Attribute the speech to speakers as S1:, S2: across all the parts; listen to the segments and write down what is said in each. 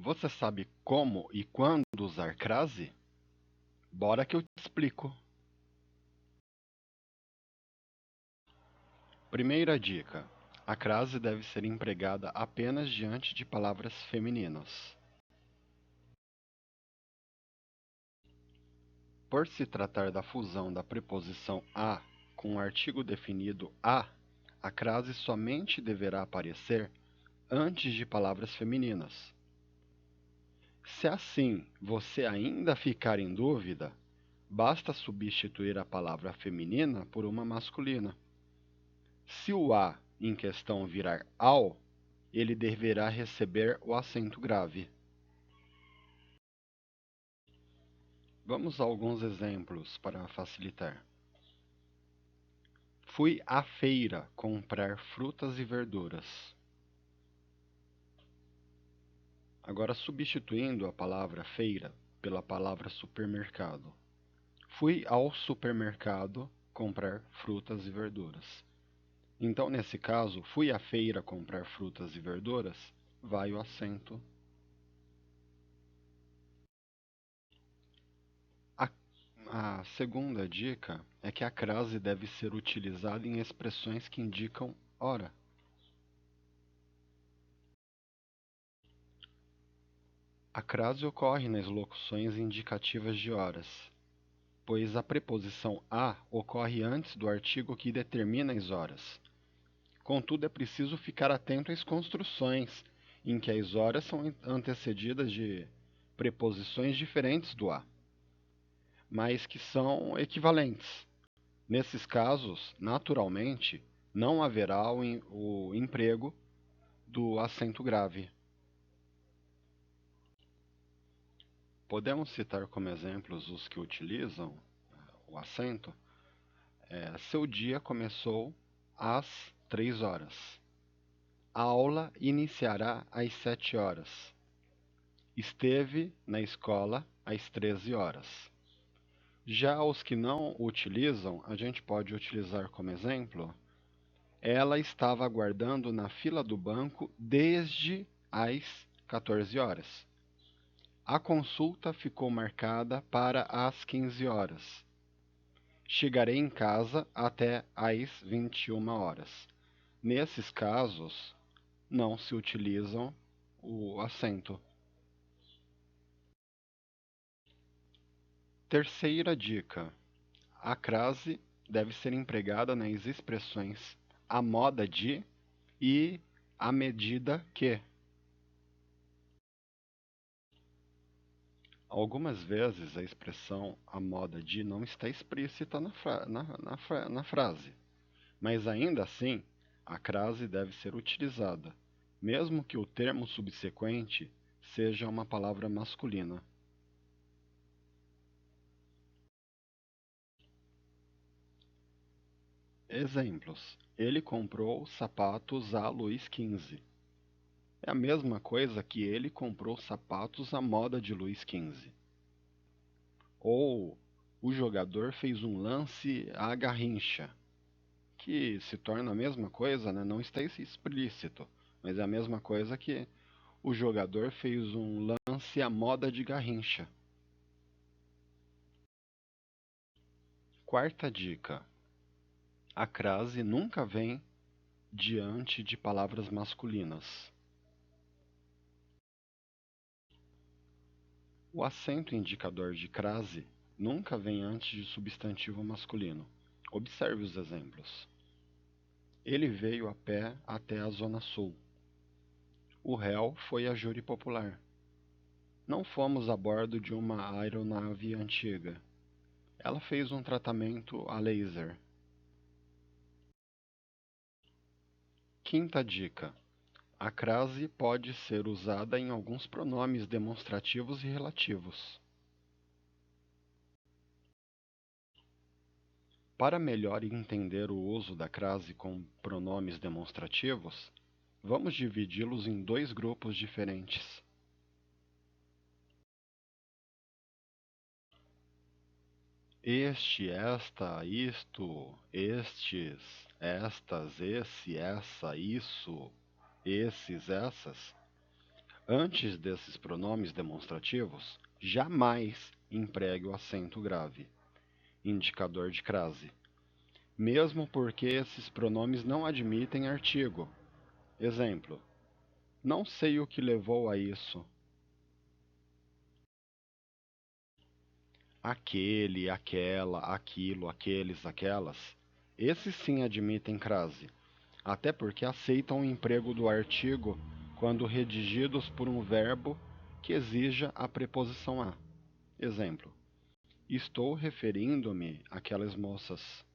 S1: Você sabe como e quando usar crase? Bora que eu te explico. Primeira dica: a crase deve ser empregada apenas diante de palavras femininas. Por se tratar da fusão da preposição a com o artigo definido a crase somente deverá aparecer antes de palavras femininas. Se assim você ainda ficar em dúvida, basta substituir a palavra feminina por uma masculina. Se o a em questão virar ao, ele deverá receber o acento grave. Vamos a alguns exemplos para facilitar. Fui à feira comprar frutas e verduras. Agora substituindo a palavra feira pela palavra supermercado. Fui ao supermercado comprar frutas e verduras. Então, nesse caso, fui à feira comprar frutas e verduras, vai o acento. A segunda dica é que a crase deve ser utilizada em expressões que indicam hora. A crase ocorre nas locuções indicativas de horas, pois a preposição a ocorre antes do artigo que determina as horas. Contudo, é preciso ficar atento às construções, em que as horas são antecedidas de preposições diferentes do a, mas que são equivalentes. Nesses casos, naturalmente, não haverá o emprego do acento grave. Podemos citar como exemplos os que utilizam o acento. Seu dia começou às 3 horas. A aula iniciará às 7 horas. Esteve na escola às 13 horas. Já os que não utilizam, a gente pode utilizar como exemplo: ela estava aguardando na fila do banco desde as 14 horas. A consulta ficou marcada para as 15 horas. Chegarei em casa até às 21 horas. Nesses casos, não se utilizam o acento. Terceira dica: a crase deve ser empregada nas expressões à moda de e à medida que. Algumas vezes a expressão à moda de não está explícita na frase, mas ainda assim a crase deve ser utilizada, mesmo que o termo subsequente seja uma palavra masculina. Exemplos: ele comprou sapatos a Luís XV. É a mesma coisa que ele comprou sapatos à moda de Luís XV. Ou o jogador fez um lance à Garrincha, que se torna a mesma coisa, né? Não está explícito, mas é a mesma coisa que o jogador fez um lance à moda de Garrincha. Quarta dica: a crase nunca vem diante de palavras masculinas. O acento indicador de crase nunca vem antes de substantivo masculino. Observe os exemplos. Ele veio a pé até a Zona Sul. O réu foi a júri popular. Não fomos a bordo de uma aeronave antiga. Ela fez um tratamento a laser. Quinta dica: a crase pode ser usada em alguns pronomes demonstrativos e relativos. Para melhor entender o uso da crase com pronomes demonstrativos, vamos dividi-los em dois grupos diferentes. Este, esta, isto, estes, estas, esse, essa, isso, esses, essas. Antes desses pronomes demonstrativos, jamais empregue o acento grave, indicador de crase, mesmo porque esses pronomes não admitem artigo. Exemplo: não sei o que levou a isso. Aquele, aquela, aquilo, aqueles, aquelas. Esses sim admitem crase, até porque aceitam o emprego do artigo quando redigidos por um verbo que exija a preposição a. Exemplo: estou referindo-me àquelas moças.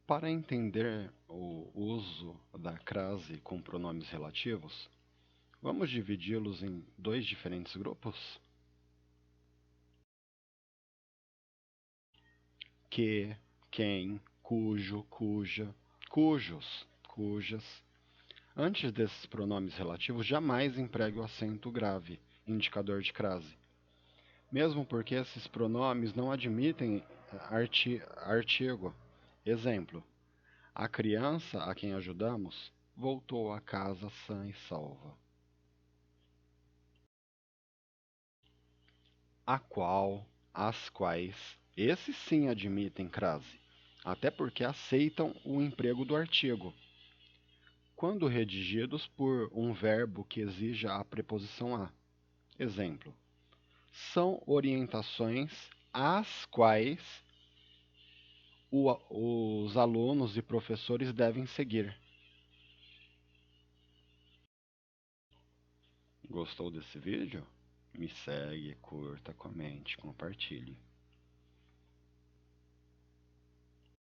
S1: Para entender o uso da crase com pronomes relativos, vamos dividi-los em dois diferentes grupos? Que, quem, cujo, cuja, cujos, cujas. Antes desses pronomes relativos, jamais empregue o acento grave, indicador de crase, mesmo porque esses pronomes não admitem artigo. Exemplo: a criança a quem ajudamos voltou a casa sã e salva. A qual, as quais, esses sim admitem crase, até porque aceitam o emprego do artigo, quando redigidos por um verbo que exija a preposição a. Exemplo: são orientações às quais os alunos e professores devem seguir. Gostou desse vídeo? Me segue, curta, comente, compartilhe.